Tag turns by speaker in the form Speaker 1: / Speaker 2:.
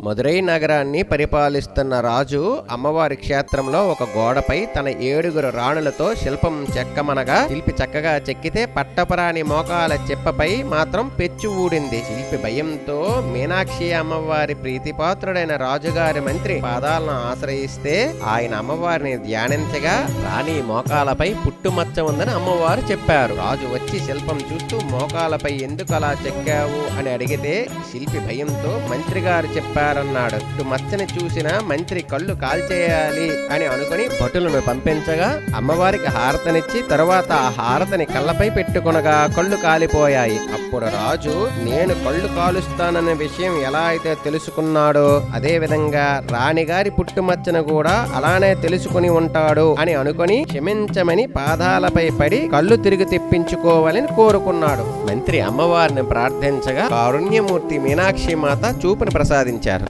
Speaker 1: మదురై నగరాన్ని పరిపాలిస్తున్న రాజు అమ్మవారి క్షేత్రంలో ఒక గోడపై తన 7 రాణులతో శిల్పం చెక్కమనగా శిల్పి చక్కగా చెక్కితే పట్టపరాని మోకాల చెప్పపై మాత్రం పెచ్చు ఊడింది. శిల్పి భయంతో మీనాక్షి అమ్మవారి ప్రీతిపాత్రుడైన రాజుగారి మంత్రి పాదాలను ఆశ్రయిస్తే ఆయన అమ్మవారిని ధ్యానించగా రాణి మోకాలపై పుట్టుమచ్చ ఉందని అమ్మవారు చెప్పారు. రాజు వచ్చి శిల్పం చూస్తూ మోకాలపై ఎందుకు అలా చెక్కావు అని అడిగితే శిల్పి భయంతో మంత్రి గారు చెప్పారన్నాడు. మచ్చని చూసిన మంత్రి కళ్ళు కాల్చేయాలి అని అనుకుని భటులను పంపించగా అమ్మవారికి హారతనిచ్చి తరువాత ఆ హారతని కళ్ళపై పెట్టుకొనగా కళ్ళు కాలిపోయాయి. అప్పుడు రాజు నేను కళ్ళు కాలుస్తాననే విషయం ఎలా అయితే తెలుసుకున్నాడో అదే విధంగా రాణిగారి పుట్టుమచ్చను కూడా అలానే తెలుసుకుని ఉంటాడు అని అనుకుని క్షమించమని పాదాలపై పడి కళ్ళు తిరిగి తెప్పించుకోవాలని కోరుకున్నాడు. మంత్రి అమ్మవారిని ప్రార్థించగా కారుణ్యమూర్తి మీనాక్షి మాత చూపుని ప్రసాదించారు.